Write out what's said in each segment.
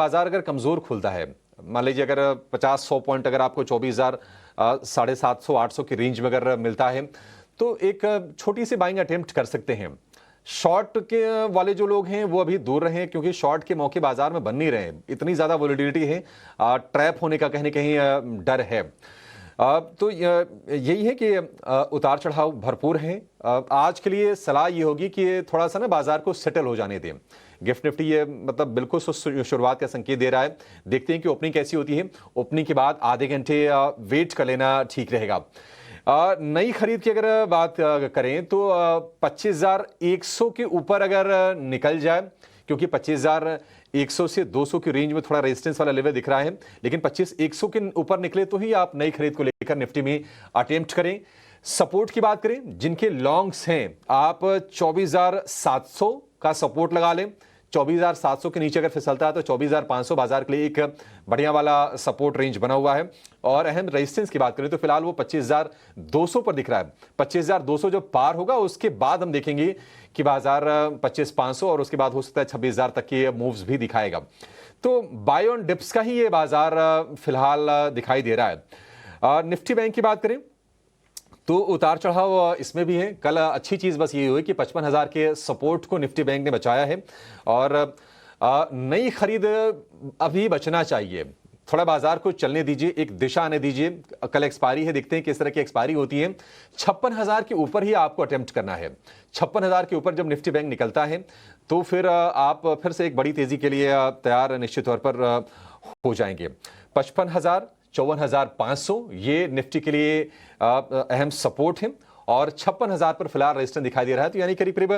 बाजार अगर कमजोर खुलता है, मान लीजिए अगर 50-100 पॉइंट अगर आपको 24,000 750-800 की रेंज में अगर मिलता है तो एक छोटी सी बाइंग अटेम्प्ट कर सकते हैं। शॉर्ट के वाले जो लोग हैं वो अभी दूर रहे, क्योंकि शॉर्ट के मौके बाजार में बन नहीं रहे, इतनी ज्यादा वोलेटिलिटी है, ट्रैप होने का कहीं ना कहीं डर है। तो यही है कि उतार चढ़ाव भरपूर है। आज के लिए सलाह ये होगी कि थोड़ा सा ना बाजार को सेटल हो जाने दें। गिफ्ट निफ्टी ये मतलब बिल्कुल शुरुआत का संकेत दे रहा है। देखते हैं कि ओपनिंग कैसी होती है। ओपनिंग के बाद आधे घंटे वेट कर लेना ठीक रहेगा। नई खरीद की अगर बात करें तो 25,100 के ऊपर अगर निकल जाए, क्योंकि 25,100 से 200 की रेंज में थोड़ा रेजिस्टेंस वाला लेवल दिख रहा है, लेकिन 25,100 के ऊपर निकले तो ही आप नई खरीद को लेकर निफ्टी में अटेम्प्ट करें। सपोर्ट की बात करें, जिनके लॉन्ग्स हैं, आप 24,700 का सपोर्ट लगा लें। 24,700 के नीचे अगर फिसलता है तो 24,500 बाजार के लिए एक बढ़िया वाला सपोर्ट रेंज बना हुआ है। और अहम रेजिस्टेंस की बात करें तो फिलहाल वो 25,200 पर दिख रहा है। 25,200 जो पार होगा उसके बाद हम देखेंगे कि बाजार 25,500 और उसके बाद हो सकता है 26,000 तक के मूव्स भी दिखाएगा। तो बाय ऑन डिप्स का ही ये बाजार फिलहाल दिखाई दे रहा है। निफ्टी बैंक की बात करें तो उतार चढ़ाव इसमें भी है। कल अच्छी चीज बस ये हुई कि 55,000 के सपोर्ट को निफ्टी बैंक ने बचाया है और नई खरीद अभी बचना चाहिए। थोड़ा बाजार को चलने दीजिए, एक दिशा आने दीजिए। कल एक्सपायरी है, देखते हैं किस तरह की एक्सपायरी होती है। 56,000 के ऊपर ही आपको अटेम्प्ट करना है। 56,000 के ऊपर जब निफ्टी बैंक निकलता है तो फिर आप फिर से एक बड़ी तेजी के लिए तैयार निश्चित तौर पर हो जाएंगे। 55,000, 54,500 ये निफ्टी के लिए अहम सपोर्ट है और 56,000 पर फिलहाल रेजिस्टेंस दिखाई दे रहा है। तो यानी करीब करीब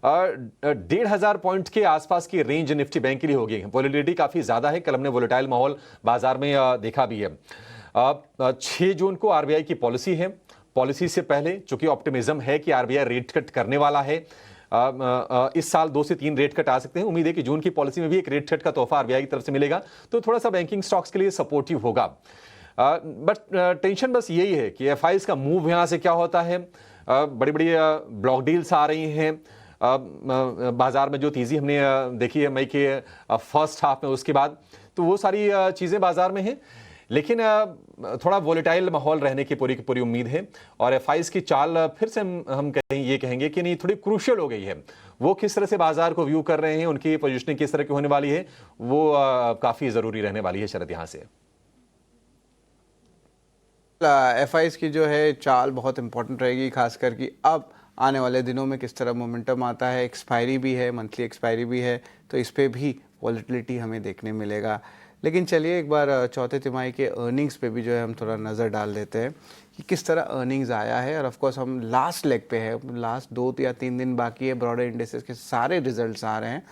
1,500 पॉइंट के आसपास की रेंज निफ्टी बैंक के लिए होगी। वोलेटिलिटी काफी ज्यादा है, कल हमने वोलेटाइल माहौल बाजार में देखा भी है। 6 जून को आरबीआई की पॉलिसी है। पॉलिसी से पहले चूंकि ऑप्टिमिज्म है कि आरबीआई रेट कट करने वाला है, इस साल 2 से 3 रेट कट आ सकते हैं। उम्मीद है कि जून की पॉलिसी में भी एक रेट कट का तोहफा आरबीआई की तरफ से मिलेगा, तो थोड़ा सा बैंकिंग स्टॉक्स के लिए सपोर्टिव होगा। बट टेंशन बस यही है कि एफआईज का मूव यहां से क्या होता है। बड़ी बड़ी ब्लॉक डील्स आ रही हैं बाजार में, जो तेजी हमने देखी है मई के फर्स्ट हाफ में, उसके बाद तो वो सारी चीजें बाजार में हैं। लेकिन थोड़ा वोलेटाइल माहौल रहने की पूरी उम्मीद है और एफआईज की चाल फिर से हम कहीं ये कहेंगे कि नहीं, थोड़ी क्रूशियल हो गई है। वो किस तरह से बाजार को व्यू कर रहे हैं, उनकी पोजीशनिंग किस तरह की होने वाली है, वो काफी जरूरी रहने वाली है शरद यहां से। एफआईज की जो है चाल बहुत इंपॉर्टेंट रहेगी, खासकर कि अब आने वाले दिनों में किस तरह मोमेंटम आता है। एक्सपायरी भी है, मंथली एक्सपायरी भी है, तो इस पर भी वॉलेटिलिटी हमें देखने मिलेगा। लेकिन चलिए एक बार चौथे तिमाही के अर्निंग्स पे भी जो है हम थोड़ा नज़र डाल देते हैं कि किस तरह अर्निंग्स आया है। और ऑफ कोर्स हम लास्ट लेग पे है, लास्ट 2 या 3 दिन बाकी है, ब्रॉडर इंडेक्सेस के सारे रिजल्ट्स आ रहे हैं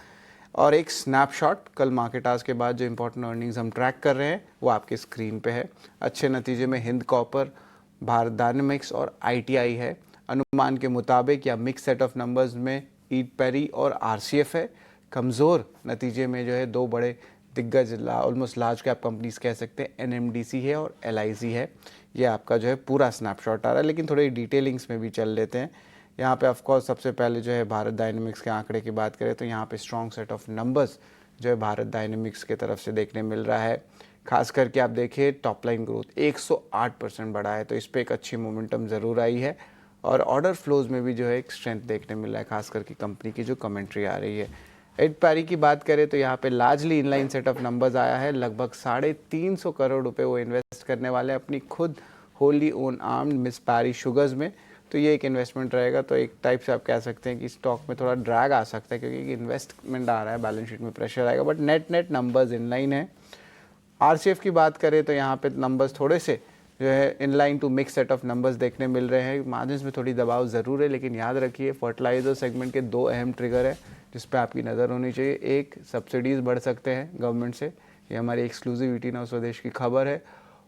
और एक स्नैपशॉट कल मार्केट आज के बाद जो इंपॉर्टेंट अर्निंग्स हम ट्रैक कर रहे हैं वो आपके स्क्रीन पे है। अच्छे नतीजे में हिंद कॉपर, भारत डायनेमिक्स और आईटीआई है। अनुमान के मुताबिक या मिक्स सेट ऑफ नंबर्स में ईट पेरी और आरसीएफ है। कमज़ोर नतीजे में जो है 2 बड़े दिग्गज ऑलमोस्ट लार्ज कैप कंपनीज कह सकते हैं, एनएमडीसी है और एलआईसी है। ये आपका जो है पूरा स्नैपशॉट आ रहा है, लेकिन थोड़ी डिटेलिंग्स में भी चल लेते हैं। यहाँ पे ऑफ कोर्स सबसे पहले जो है भारत डायनेमिक्स के आंकड़े की बात करें तो यहाँ पे स्ट्रॉन्ग सेट ऑफ नंबर्स जो है भारत डायनेमिक्स की तरफ से देखने मिल रहा है। खास करके आप देखिए टॉप लाइन ग्रोथ 108% बढ़ा है, तो इस पर एक अच्छी मोमेंटम ज़रूर आई है। और ऑर्डर फ्लोज में भी जो है एक स्ट्रेंथ देखने मिल रहा है, खास करके कंपनी की जो कमेंट्री आ रही है। एड पैरी की बात करें तो यहाँ पे largely inline set of numbers आया है। लगभग 350 करोड़ रुपए वो इन्वेस्ट करने वाले हैं अपनी खुद होली ओन आर्म्ड मिस पैरी शुगर्स में। तो ये एक इन्वेस्टमेंट रहेगा, तो एक टाइप से आप कह सकते हैं कि स्टॉक में थोड़ा ड्रैग आ सकता है क्योंकि इन्वेस्टमेंट आ रहा है, बैलेंस शीट में प्रेशर आएगा, बट नेट नंबर्स इनलाइन है। आरसीएफ की बात करें तो यहाँ पे नंबर्स थोड़े से जो है in line to mix set of numbers देखने मिल रहे हैं। मार्जिन्स में थोड़ी दबाव ज़रूर है, लेकिन याद रखिए फर्टिलाइजर सेगमेंट के 2 अहम ट्रिगर है जिस पे आपकी नज़र होनी चाहिए। एक, सब्सिडीज़ बढ़ सकते हैं गवर्नमेंट से, ये हमारी एक्सक्लूसिविटी नौ स्वदेश की खबर है।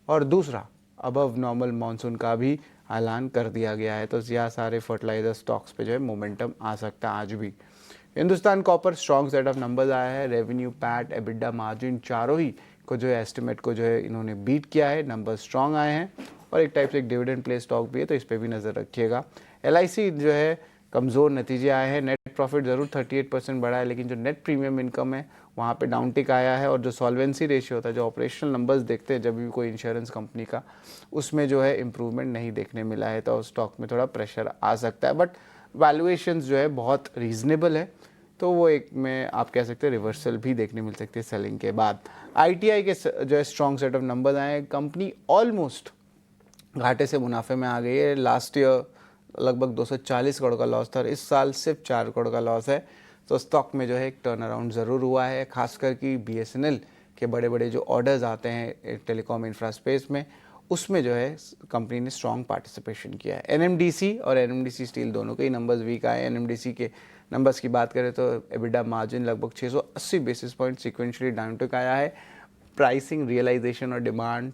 और दूसरा, अबव नॉर्मल मानसून का भी ऐलान कर दिया गया है, तो यह सारे फर्टिलाइजर स्टॉक्स पे जो है मोमेंटम आ सकता है आज भी। Hindustan copper strong set of numbers आया है। रेवेन्यू, पैट, एबिडा, मार्जिन चारों ही को जो है एस्टिमेट को जो है इन्होंने बीट किया है, नंबर स्ट्रॉन्ग आए हैं और एक टाइप से एक डिविडेंड प्ले स्टॉक भी है, तो इस पर भी नज़र रखिएगा। एलआईसी जो है कमज़ोर नतीजे आए हैं। नेट प्रॉफिट ज़रूर 38% बढ़ा है, लेकिन जो नेट प्रीमियम इनकम है वहाँ पे डाउनटिक आया है। और जो सॉल्वेंसी रेशियो होता है, जो ऑपरेशनल नंबर्स देखते हैं जब भी कोई इंश्योरेंस कंपनी का, उसमें जो है इम्प्रूवमेंट नहीं देखने मिला है, तो स्टॉक में थोड़ा प्रेशर आ सकता है। बट वैल्यूएशंस जो है बहुत रीजनेबल है, तो वो एक में आप कह सकते हैं रिवर्सल भी देखने मिल सकती है सेलिंग के बाद। ITI के जो है स्ट्रॉन्ग सेट ऑफ नंबर्स आए हैं। कंपनी ऑलमोस्ट घाटे से मुनाफे में आ गई है। लास्ट ईयर लगभग 240 करोड़ का लॉस था और इस साल सिर्फ 4 करोड़ का लॉस है। तो स्टॉक में जो है एक टर्न अराउंड ज़रूर हुआ है, खासकर कि BSNL के बड़े बड़े जो ऑर्डर्स आते हैं टेलीकॉम इंफ्रा स्पेस में, उसमें जो है कंपनी ने स्ट्रॉन्ग पार्टिसिपेशन किया है। NMDC और NMDC स्टील दोनों के ही नंबर्स वीक आए। NMDC के नंबर्स की बात करें तो एबिडा मार्जिन लगभग 680 बेसिस पॉइंट सिक्वेंशली डाउनटिक आया है। प्राइसिंग, रियलाइजेशन और डिमांड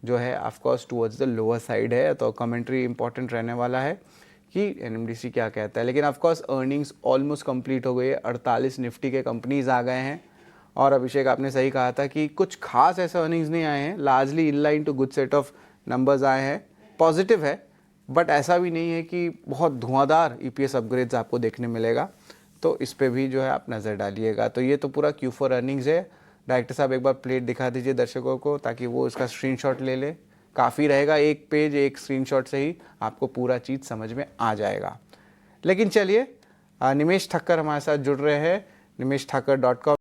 जो है of course towards the lower side है, तो कमेंट्री इंपॉर्टेंट रहने वाला है कि NMDC क्या कहता है। लेकिन ऑफकोर्स अर्निंग्स ऑलमोस्ट कंप्लीट हो गई है, 48 निफ्टी के कंपनीज आ गए हैं। और अभिषेक, आपने सही कहा था कि कुछ खास ऐसे अर्निंग्स नहीं आए हैं, largely in line to good set of numbers आए हैं। पॉजिटिव है, बट ऐसा भी नहीं है कि बहुत धुआंधार EPS अपग्रेड्स आपको देखने मिलेगा, तो इस पे भी जो है आप नज़र डालिएगा। तो ये तो पूरा Q4 अर्निंग्स है। डायरेक्टर साहब एक बार प्लेट दिखा दीजिए दर्शकों को, ताकि वो इसका स्क्रीनशॉट ले ले। काफ़ी रहेगा, एक पेज एक स्क्रीनशॉट से ही आपको पूरा चीज़ समझ में आ जाएगा। लेकिन चलिए, निमेश ठक्कर हमारे साथ जुड़ रहे हैं, nimeshthakar.com